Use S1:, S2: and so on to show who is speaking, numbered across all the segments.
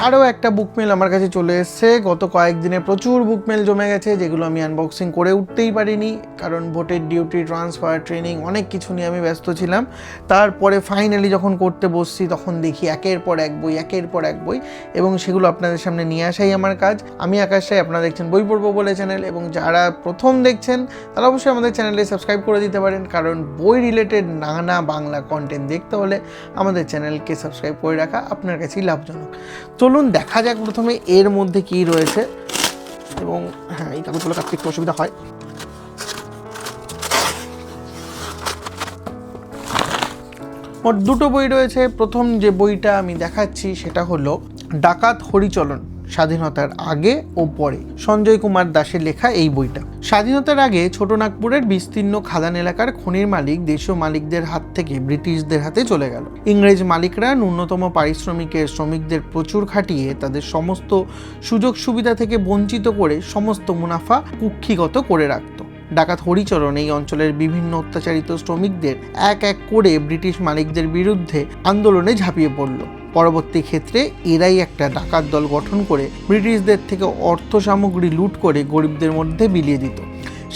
S1: আরও একটা বুকমেল আমার কাছে চলে এসছে। গত কয়েকদিনে প্রচুর বুকমেল জমে গেছে, যেগুলো আমি আনবক্সিং করে উঠতেই পারিনি, কারণ ভোটের ডিউটি, ট্রান্সফার, ট্রেনিং, অনেক কিছু নিয়ে আমি ব্যস্ত ছিলাম। তারপরে ফাইনালি যখন করতে বসছি তখন দেখি একের পর এক বই, এবং সেগুলো আপনাদের সামনে নিয়ে আসাই আমার কাজ। আমি আকাশ রায়, আপনারা দেখছেন বই পড়বো বলে চ্যানেল, এবং যারা প্রথম দেখছেন তারা অবশ্যই আমাদের চ্যানেলে সাবস্ক্রাইব করে দিতে পারেন, কারণ বই রিলেটেড নানা বাংলা কন্টেন্ট দেখতে হলে আমাদের চ্যানেলকে সাবস্ক্রাইব করে রাখা আপনার কাছেই লাভজনক। চলুন দেখা যাক প্রথমে এর মধ্যে কি রয়েছে। এবং হ্যাঁ, এই কাগজগুলো কাটতে একটু অসুবিধা হয়। মোট দুটো বই রয়েছে। প্রথম যে বইটা আমি দেখাচ্ছি সেটা হলো ডাকাত হরিচরণ, স্বাধীনতার আগে ও পরে, সঞ্জয় কুমার দাশের লেখা এই বইটা। স্বাধীনতার আগে ছোটনাগপুরের বিস্তীর্ণ খাদান এলাকার খনির মালিক দেশীয় মালিকদের হাত থেকে ব্রিটিশদের হাতে চলে গেল। ইংরেজ মালিকরা ন্যূনতম পারিশ্রমিকের শ্রমিকদের প্রচুর খাটিয়ে তাদের সমস্ত সুযোগ সুবিধা থেকে বঞ্চিত করে সমস্ত মুনাফা কুক্ষিগত করে রাখত। ডাকাত হরিচরণ এই অঞ্চলের বিভিন্ন অত্যাচারিত শ্রমিকদের এক এক করে ব্রিটিশ মালিকদের বিরুদ্ধে আন্দোলনে ঝাঁপিয়ে পড়ল। পরবর্তী ক্ষেত্রে এরাই একটা ডাকাত দল গঠন করে ব্রিটিশদের থেকে অর্থ সামগ্রী লুট করে গরিবদের মধ্যে বিলিয়ে দিত।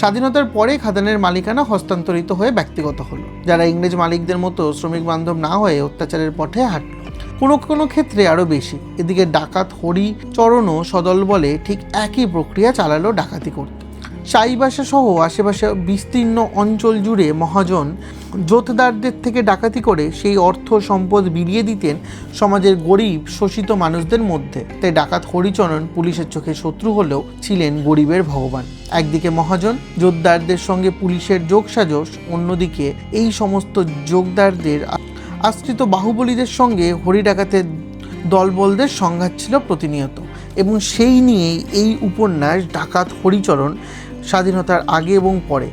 S1: স্বাধীনতার পরে খাদানের মালিকানা হস্তান্তরিত হয়ে ব্যক্তিগত হলো, যারা ইংরেজ মালিকদের মতো শ্রমিক বান্ধব না হয়ে অত্যাচারের পথে হাঁটল। কোনো ক্ষেত্রে আরও বেশি। এদিকে ডাকাত হরিচরণও সদল বলে ঠিক একই প্রক্রিয়া চালালো ডাকাতি করতে। চাইবাসা সহ আশেপাশে বিস্তীর্ণ অঞ্চল জুড়ে মহাজন জোতদারদের থেকে ডাকাতি করে সেই অর্থ সম্পদ বিলিয়ে দিতেন সমাজের গরিব শোষিত মানুষদের মধ্যে। তাই ডাকাত হরিচরণ পুলিশের চোখে শত্রু হলেও ছিলেন গরিবের ভগবান। একদিকে মহাজন জোতদারদের সঙ্গে পুলিশের যোগসাজশ, অন্যদিকে এই সমস্ত যোগদারদের আশ্রিত বাহুবলীদের সঙ্গে হরি ডাকাতের দলবলদের সংঘাত ছিল প্রতিনিয়ত। এবং সেই নিয়েই এই উপন্যাস ডাকাত হরিচরণ, স্বাধীনতার আগে এবং পরে।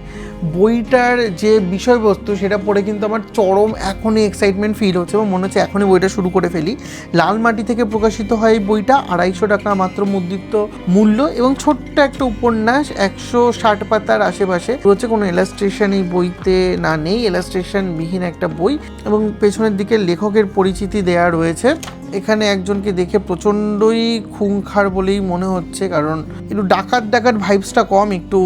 S1: বইটার যে বিষয়বস্তু সেটা পড়ে কিন্তু আমার চরম এখনই এক্সাইটমেন্ট ফিল হচ্ছে, এবং মনে হচ্ছে এখনই বইটা শুরু করে ফেলি। লালমাটি থেকে প্রকাশিত হয় এই বইটা, 250 টাকা মাত্র মুদ্রিত মূল্য, এবং ছোট্ট একটা উপন্যাস, 160 পাতার আশেপাশে রয়েছে। কোনো ইলাস্ট্রেশন এই বইতে না নেই, ইলাস্ট্রেশন বিহীন একটা বই, এবং পেছনের দিকে লেখকের পরিচিতি দেয়া রয়েছে। এখানে একজনকে দেখে প্রচণ্ডই খুংখার বলেই মনে হচ্ছে, কারণ একটু ডাকাত ভাইবসটা কম, একটু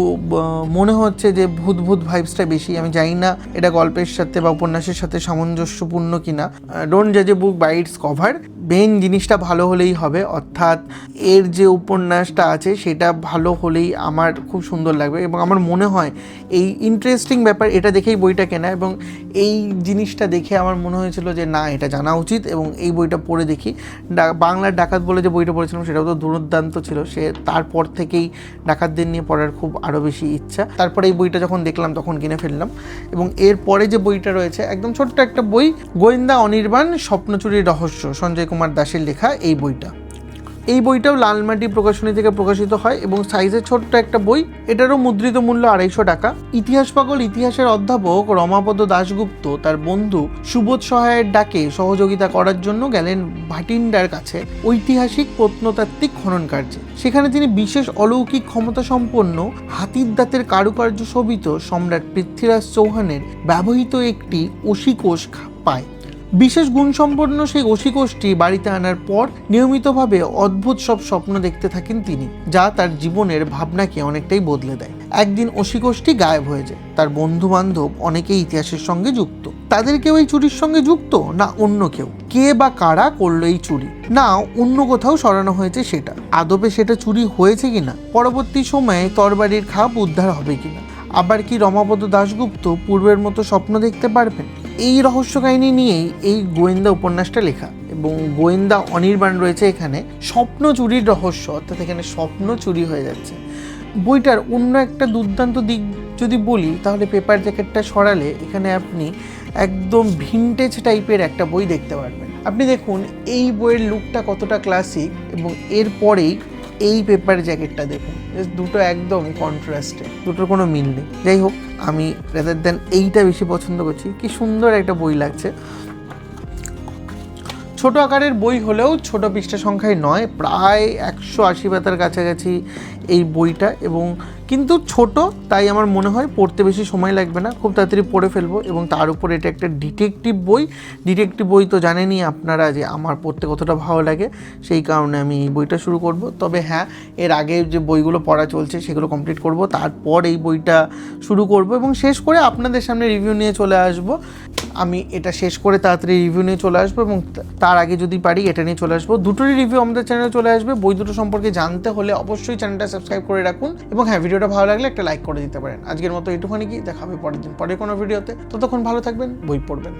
S1: মনে হচ্ছে যে ভূত ভাইবসটা বেশি। আমি জানি না এটা গল্পের সাথে বা উপন্যাসের সাথে সামঞ্জস্যপূর্ণ কিনা। ডোন্ট জাজ a book by its cover. Main জিনিসটা ভালো হলেই হবে, অর্থাৎ এর যে উপন্যাসটা আছে সেটা ভালো হলেই আমার খুব সুন্দর লাগবে। এবং আমার মনে হয় এই ইন্টারেস্টিং ব্যাপার, এটা দেখেই বইটা কেনা, এবং এই জিনিসটা দেখে আমার মনে হয়েছিল যে না, এটা জানা উচিত, এবং এই বইটা পড়ে দেখি। বাংলার ডাকাত বলে যে বইটা পড়েছিলাম সেটাও তো দুর্দান্ত ছিল, সে তারপর থেকেই ডাকাতদের নিয়ে পড়ার খুব আরও বেশি ইচ্ছা। তারপরে এই বইটা যখন দেখলাম তখন কিনে ফেললাম। এবং এরপরে যে বইটা রয়েছে একদম ছোট্ট একটা বই, গোয়েন্দা অনির্বাণ স্বপ্নচুরির রহস্য, সঞ্জয় কুমার দাশের লেখা এই বইটা। এই বইটাও লালমাটি প্রকাশনী থেকে প্রকাশিত হয়, এবং সাইজের ছোট্ট একটা বই। এটারও মুদ্রিত মূল্য 250 টাকা। ইতিহাস পাগল ইতিহাসের অধ্যাপক রমাপদ দাশগুপ্ত তার বন্ধু সুবোধ সহায়ের ডাকে সহযোগিতা করার জন্য গেলেন ভাটিন্ডার কাছে ঐতিহাসিক প্রত্নতাত্ত্বিক খনন কার্যে। সেখানে তিনি বিশেষ অলৌকিক ক্ষমতা সম্পন্ন হাতির দাঁতের কারুকার্য শোভিত সম্রাট পৃথ্বীরাজ চৌহানের ব্যবহৃত একটি অসিকোষ পায়। বিশেষ গুণসম্পন্ন সেই অসিকোষটি বাড়িতে আনার পর নিয়মিতভাবে অদ্ভুত সব স্বপ্ন দেখতে থাকেন তিনি, যা তার জীবনের ভাবনাকে অনেকটাই বদলে দেয়। একদিন অসিকোষটি গায়েব হয়ে যায়। তার বন্ধু বান্ধব অনেকেই ইতিহাসের সঙ্গে যুক্ত। তাদের কেউ এই চুরির সঙ্গে যুক্ত, না অন্য কেউ? কে বা কারা করলো এই চুরি, না অন্য কোথাও সরানো হয়েছে সেটা? আদপে সেটা চুরি হয়েছে কিনা? পরবর্তী সময়ে তরবারির খাপ উদ্ধার হবে কিনা? আবার কি রমাপদ দাশগুপ্ত পূর্বের মতো স্বপ্ন দেখতে পারবেন? এই রহস্য কাহিনী নিয়েই এই গোয়েন্দা উপন্যাসটা লেখা। এবং গোয়েন্দা অনির্বাণ রয়েছে এখানে স্বপ্ন চুরির রহস্য, অর্থাৎ এখানে স্বপ্ন চুরি হয়ে যাচ্ছে। বইটার অন্য একটা দুর্দান্ত দিক যদি বলি, তাহলে পেপার জ্যাকেটটা সরালে এখানে আপনি একদম ভিনটেজ টাইপের একটা বই দেখতে পারবেন। আপনি দেখুন এই বইয়ের লুকটা কতটা ক্লাসিক, এবং এরপরেই এই পেপার জ্যাকেটটা দেখুন, দুটো একদম কন্ট্রাস্টে, দুটোর কোনো মিল নেই। যাই হোক, আমি রাদার দ্যান এইটা বেশি পছন্দ করছি। কি সুন্দর একটা বই লাগছে। ছোট আকারের বই হলেও ছোট পৃষ্ঠা সংখ্যায় নয়, প্রায় 180 পাতার কাছাকাছি এই বইটা, এবং কিন্তু ছোট, তাই আমার মনে হয় পড়তে বেশি সময় লাগবে না, খুব তাড়াতাড়ি পড়ে ফেলবো। এবং তার উপর এটা একটা ডিটেকটিভ বই তো জানেনই আপনারা যে আমার পড়তে কতটা ভালো লাগে, সেই কারণে আমি এই বইটা শুরু করব। তবে হ্যাঁ, এর আগে যে বইগুলো পড়া চলছে সেগুলো কমপ্লিট করব, তারপর এই বইটা শুরু করব এবং শেষ করে আপনাদের সামনে রিভিউ নিয়ে চলে আসব। আমি এটা শেষ করে তাড়াতাড়ি রিভিউ নিয়ে চলে আসবো এবং তার আগে যদি পারি এটা নিয়ে চলে আসবো। দুটোরই রিভিউ আমাদের চ্যানেলে চলে আসবে। বই দুটো সম্পর্কে জানতে হলে অবশ্যই চ্যানেলটা সাবস্ক্রাইব করে রাখুন এবং হ্যাঁ, ভিডিওটা ভালো লাগলে একটা লাইক করে দিতে পারেন। আজকের মতো এইটুখানি, কি দেখা হবে পরের দিন পরের কোনো ভিডিওতে। ততক্ষণ ভালো থাকবেন, বই পড়বেন।